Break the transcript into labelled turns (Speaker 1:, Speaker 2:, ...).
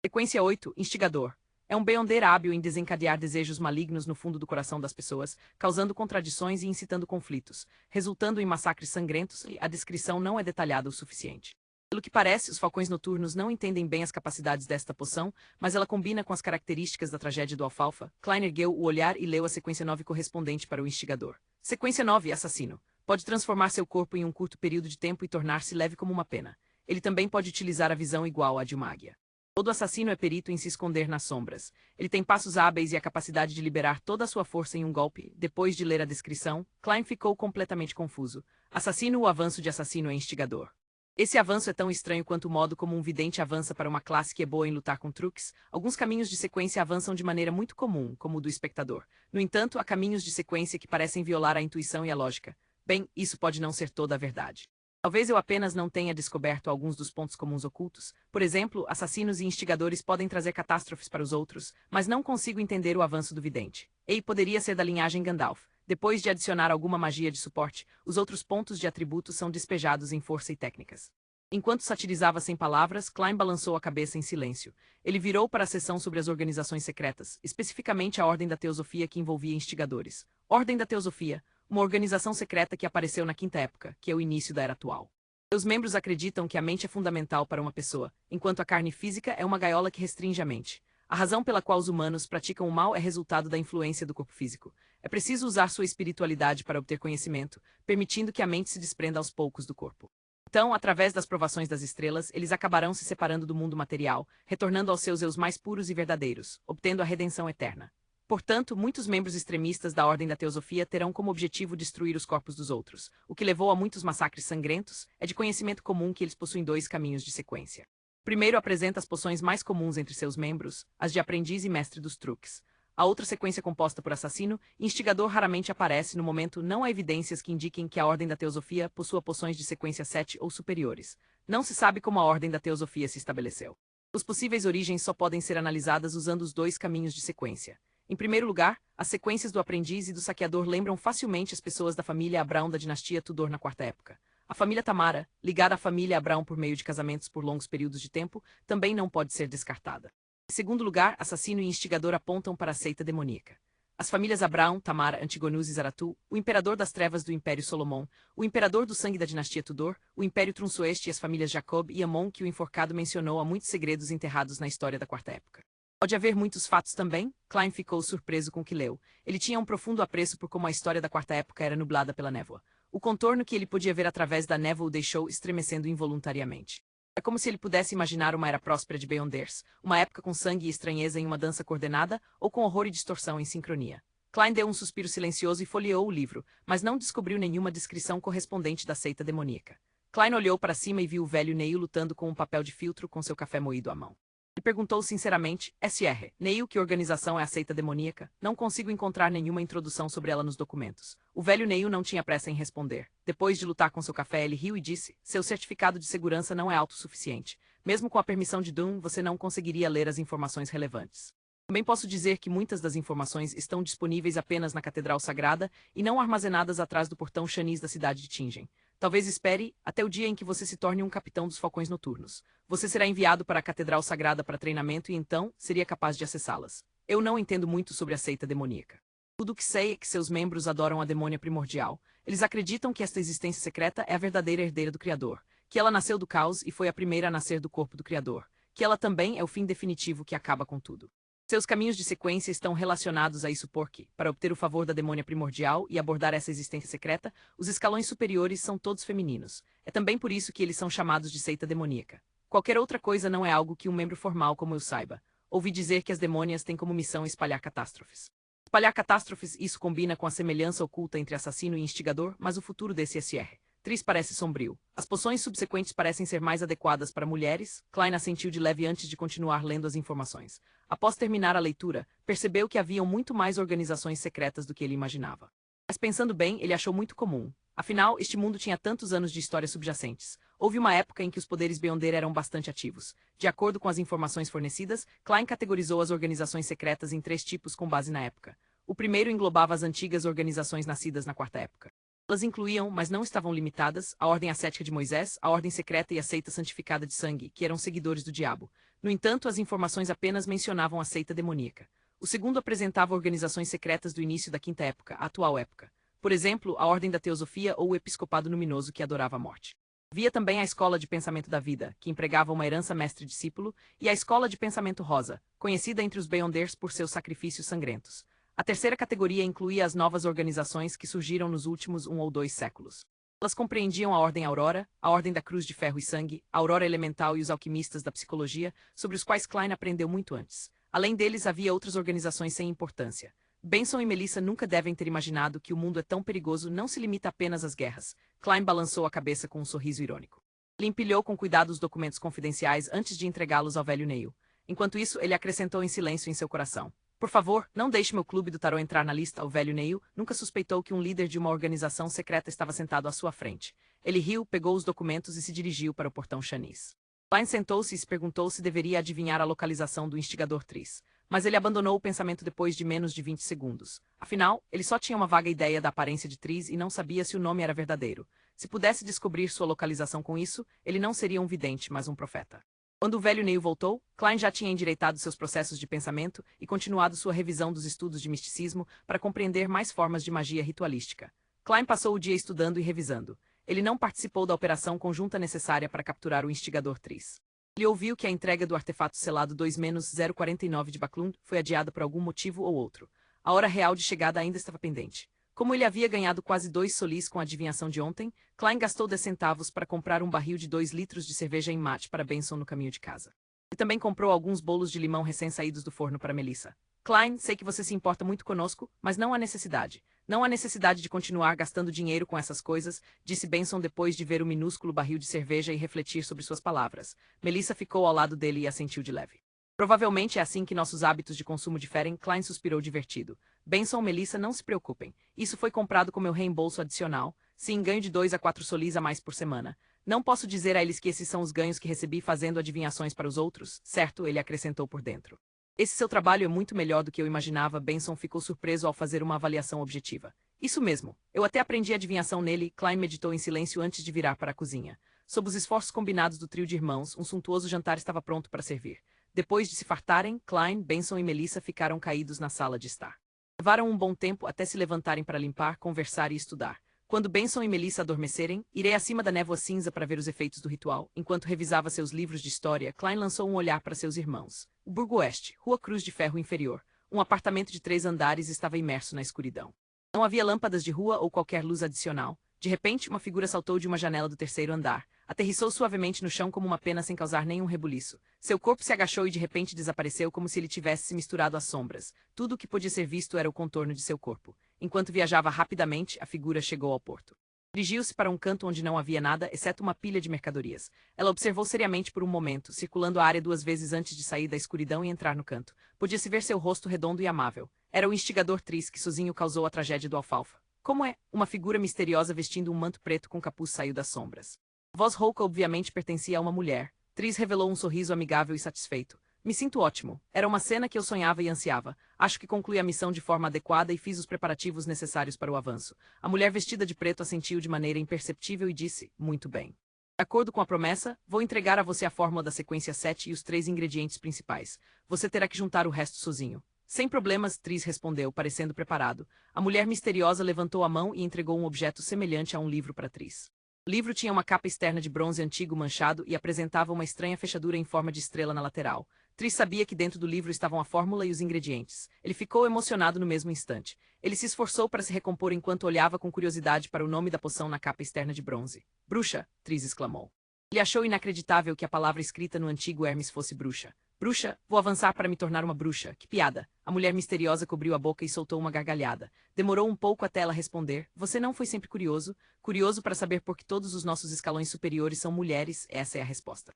Speaker 1: Sequência 8. Instigador. É um Beyonder hábil em desencadear desejos malignos no fundo do coração das pessoas, causando contradições e incitando conflitos, resultando em massacres sangrentos, e a descrição não é detalhada o suficiente. Pelo que parece, os falcões noturnos não entendem bem as capacidades desta poção, mas ela combina com as características da tragédia do Alfalfa. Klein ergueu o olhar e leu a sequência 9 correspondente para o instigador. Sequência 9. Assassino. Pode transformar seu corpo em um curto período de tempo e tornar-se leve como uma pena. Ele também pode utilizar a visão igual à de uma águia. Todo assassino é perito em se esconder nas sombras. Ele tem passos hábeis e a capacidade de liberar toda a sua força em um golpe. Depois de ler a descrição, Klein ficou completamente confuso. Assassino. O avanço de assassino é instigador. Esse avanço é tão estranho quanto o modo como um vidente avança para uma classe que é boa em lutar com truques. Alguns caminhos de sequência avançam de maneira muito comum, como o do espectador. No entanto, há caminhos de sequência que parecem violar a intuição e a lógica. Bem, isso pode não ser toda a verdade. Talvez eu apenas não tenha descoberto alguns dos pontos comuns ocultos. Por exemplo, assassinos e instigadores podem trazer catástrofes para os outros, mas não consigo entender o avanço do vidente. Ei, poderia ser da linhagem Gandalf. Depois de adicionar alguma magia de suporte, os outros pontos de atributos são despejados em força e técnicas. Enquanto satirizava sem palavras, Klein balançou a cabeça em silêncio. Ele virou para a seção sobre as organizações secretas, especificamente a Ordem da Teosofia que envolvia instigadores. Ordem da Teosofia, uma organização secreta que apareceu na Quinta Época, que é o início da Era Atual. Seus membros acreditam que a mente é fundamental para uma pessoa, enquanto a carne física é uma gaiola que restringe a mente. A razão pela qual os humanos praticam o mal é resultado da influência do corpo físico. É preciso usar sua espiritualidade para obter conhecimento, permitindo que a mente se desprenda aos poucos do corpo. Então, através das provações das estrelas, eles acabarão se separando do mundo material, retornando aos seus eus mais puros e verdadeiros, obtendo a redenção eterna. Portanto, muitos membros extremistas da Ordem da Teosofia terão como objetivo destruir os corpos dos outros. O que levou a muitos massacres sangrentos é de conhecimento comum que eles possuem dois caminhos de sequência. O primeiro apresenta as poções mais comuns entre seus membros, as de aprendiz e mestre dos truques. A outra sequência composta por assassino e instigador raramente aparece no momento. Não há evidências que indiquem que a Ordem da Teosofia possua poções de sequência 7 ou superiores. Não se sabe como a Ordem da Teosofia se estabeleceu. As possíveis origens só podem ser analisadas usando os dois caminhos de sequência. Em primeiro lugar, as sequências do aprendiz e do saqueador lembram facilmente as pessoas da família Abraão da dinastia Tudor na Quarta Época. A família Tamara, ligada à família Abraão por meio de casamentos por longos períodos de tempo, também não pode ser descartada. Em segundo lugar, assassino e instigador apontam para a seita demoníaca. As famílias Abraão, Tamara, Antigonus e Zaratu, o imperador das trevas do Império Solomon, o imperador do sangue da dinastia Tudor, o Império Trunsoeste e as famílias Jacob e Amon que o enforcado mencionou há muitos segredos enterrados na história da Quarta Época. Pode haver muitos fatos também. Klein ficou surpreso com o que leu. Ele tinha um profundo apreço por como a história da Quarta Época era nublada pela névoa. O contorno que ele podia ver através da névoa o deixou estremecendo involuntariamente. É como se ele pudesse imaginar uma era próspera de Beyonders, uma época com sangue e estranheza em uma dança coordenada, ou com horror e distorção em sincronia. Klein deu um suspiro silencioso e folheou o livro, mas não descobriu nenhuma descrição correspondente da seita demoníaca. Klein olhou para cima e viu o velho Neil lutando com um papel de filtro com seu café moído à mão. Ele perguntou sinceramente, Sr. Neil, que organização é a seita demoníaca? Não consigo encontrar nenhuma introdução sobre ela nos documentos. O velho Neil não tinha pressa em responder. Depois de lutar com seu café, ele riu e disse, seu certificado de segurança não é autossuficiente. Mesmo com a permissão de Doom, você não conseguiria ler as informações relevantes. Também posso dizer que muitas das informações estão disponíveis apenas na Catedral Sagrada e não armazenadas atrás do portão Xanis da cidade de Tingen. Talvez espere até o dia em que você se torne um capitão dos Falcões Noturnos. Você será enviado para a Catedral Sagrada para treinamento e então seria capaz de acessá-las. Eu não entendo muito sobre a seita demoníaca. Tudo o que sei é que seus membros adoram a demônia primordial. Eles acreditam que esta existência secreta é a verdadeira herdeira do Criador, que ela nasceu do caos e foi a primeira a nascer do corpo do Criador, que ela também é o fim definitivo que acaba com tudo. Seus caminhos de sequência estão relacionados a isso porque, para obter o favor da demônia primordial e abordar essa existência secreta, os escalões superiores são todos femininos. É também por isso que eles são chamados de seita demoníaca. Qualquer outra coisa não é algo que um membro formal como eu saiba. Ouvi dizer que as demônias têm como missão espalhar catástrofes. Espalhar catástrofes, isso combina com a semelhança oculta entre assassino e instigador, mas o futuro desse SR. Tris parece sombrio. As poções subsequentes parecem ser mais adequadas para mulheres. Klein assentiu de leve antes de continuar lendo as informações. Após terminar a leitura, percebeu que haviam muito mais organizações secretas do que ele imaginava. Mas pensando bem, ele achou muito comum. Afinal, este mundo tinha tantos anos de histórias subjacentes. Houve uma época em que os poderes Beyonder eram bastante ativos. De acordo com as informações fornecidas, Klein categorizou as organizações secretas em 3 tipos com base na época. O primeiro englobava as antigas organizações nascidas na Quarta Época. Elas incluíam, mas não estavam limitadas, a Ordem Ascética de Moisés, a Ordem Secreta e a Seita Santificada de Sangue, que eram seguidores do Diabo. No entanto, as informações apenas mencionavam a seita demoníaca. O segundo apresentava organizações secretas do início da Quinta Época, a atual época. Por exemplo, a Ordem da Teosofia ou o Episcopado Luminoso que adorava a morte. Havia também a Escola de Pensamento da Vida, que empregava uma herança mestre-discípulo, e a Escola de Pensamento Rosa, conhecida entre os Beyonders por seus sacrifícios sangrentos. A terceira categoria incluía as novas organizações que surgiram nos últimos 1 ou 2 séculos. Elas compreendiam a Ordem Aurora, a Ordem da Cruz de Ferro e Sangue, a Aurora Elemental e os Alquimistas da Psicologia, sobre os quais Klein aprendeu muito antes. Além deles, havia outras organizações sem importância. Benson e Melissa nunca devem ter imaginado que o mundo é tão perigoso não se limita apenas às guerras. Klein balançou a cabeça com um sorriso irônico. Ele empilhou com cuidado os documentos confidenciais antes de entregá-los ao velho Neil. Enquanto isso, ele acrescentou em silêncio em seu coração: "Por favor, não deixe meu clube do tarô entrar na lista." O velho Neil nunca suspeitou que um líder de uma organização secreta estava sentado à sua frente. Ele riu, pegou os documentos e se dirigiu para o portão Chanis. Klein sentou-se e se perguntou se deveria adivinhar a localização do instigador Tris. Mas ele abandonou o pensamento depois de menos de 20 segundos. Afinal, ele só tinha uma vaga ideia da aparência de Tris e não sabia se o nome era verdadeiro. Se pudesse descobrir sua localização com isso, ele não seria um vidente, mas um profeta. Quando o velho Neil voltou, Klein já tinha endireitado seus processos de pensamento e continuado sua revisão dos estudos de misticismo para compreender mais formas de magia ritualística. Klein passou o dia estudando e revisando. Ele não participou da operação conjunta necessária para capturar o instigador Tris. Ele ouviu que a entrega do artefato selado 2-049 de Baclund foi adiada por algum motivo ou outro. A hora real de chegada ainda estava pendente. Como ele havia ganhado quase 2 solis com a adivinhação de ontem, Klein gastou 10 centavos para comprar um barril de 2 litros de cerveja em mate para Benson no caminho de casa. Ele também comprou alguns bolos de limão recém-saídos do forno para Melissa. "Klein, sei que você se importa muito conosco, mas não há necessidade. Não há necessidade de continuar gastando dinheiro com essas coisas", disse Benson depois de ver o minúsculo barril de cerveja e refletir sobre suas palavras. Melissa ficou ao lado dele e assentiu de leve. "Provavelmente é assim que nossos hábitos de consumo diferem." Klein suspirou divertido. "Benson e Melissa, não se preocupem. Isso foi comprado com meu reembolso adicional. Sim, ganho de 2 a 4 solis a mais por semana. Não posso dizer a eles que esses são os ganhos que recebi fazendo adivinhações para os outros, certo?" ele acrescentou por dentro. "Esse seu trabalho é muito melhor do que eu imaginava." Benson ficou surpreso ao fazer uma avaliação objetiva. "Isso mesmo. Eu até aprendi adivinhação nele." Klein meditou em silêncio antes de virar para a cozinha. Sob os esforços combinados do trio de irmãos, um suntuoso jantar estava pronto para servir. Depois de se fartarem, Klein, Benson e Melissa ficaram caídos na sala de estar. Levaram um bom tempo até se levantarem para limpar, conversar e estudar. Quando Benson e Melissa adormecerem, irei acima da névoa cinza para ver os efeitos do ritual. Enquanto revisava seus livros de história, Klein lançou um olhar para seus irmãos. O Burgo Oeste, Rua Cruz de Ferro Inferior. Um apartamento de 3 andares estava imerso na escuridão. Não havia lâmpadas de rua ou qualquer luz adicional. De repente, uma figura saltou de uma janela do 3º andar. Aterrissou suavemente no chão como uma pena sem causar nenhum rebuliço. Seu corpo se agachou e de repente desapareceu como se ele tivesse se misturado às sombras. Tudo o que podia ser visto era o contorno de seu corpo. Enquanto viajava rapidamente, a figura chegou ao porto. Dirigiu-se para um canto onde não havia nada, exceto uma pilha de mercadorias. Ela observou seriamente por um momento, circulando a área 2 vezes antes de sair da escuridão e entrar no canto. Podia-se ver seu rosto redondo e amável. Era o instigador Tris que sozinho causou a tragédia do Alfalfa. "Como é?" Uma figura misteriosa vestindo um manto preto com capuz saiu das sombras. A voz rouca obviamente pertencia a uma mulher. Tris revelou um sorriso amigável e satisfeito. "Me sinto ótimo. Era uma cena que eu sonhava e ansiava. Acho que concluí a missão de forma adequada e fiz os preparativos necessários para o avanço." A mulher vestida de preto assentiu de maneira imperceptível e disse: "Muito bem. De acordo com a promessa, vou entregar a você a fórmula da sequência 7 e os 3 ingredientes principais. Você terá que juntar o resto sozinho." "Sem problemas", Tris respondeu, parecendo preparado. A mulher misteriosa levantou a mão e entregou um objeto semelhante a um livro para Tris. O livro tinha uma capa externa de bronze antigo manchado e apresentava uma estranha fechadura em forma de estrela na lateral. Tris sabia que dentro do livro estavam a fórmula e os ingredientes. Ele ficou emocionado no mesmo instante. Ele se esforçou para se recompor enquanto olhava com curiosidade para o nome da poção na capa externa de bronze. "Bruxa!" Tris exclamou. Ele achou inacreditável que a palavra escrita no antigo Hermes fosse bruxa. "Bruxa, vou avançar para me tornar uma bruxa. Que piada." A mulher misteriosa cobriu a boca e soltou uma gargalhada. Demorou um pouco até ela responder. "Você não foi sempre curioso? Curioso para saber por que todos os nossos escalões superiores são mulheres?" Essa é a resposta.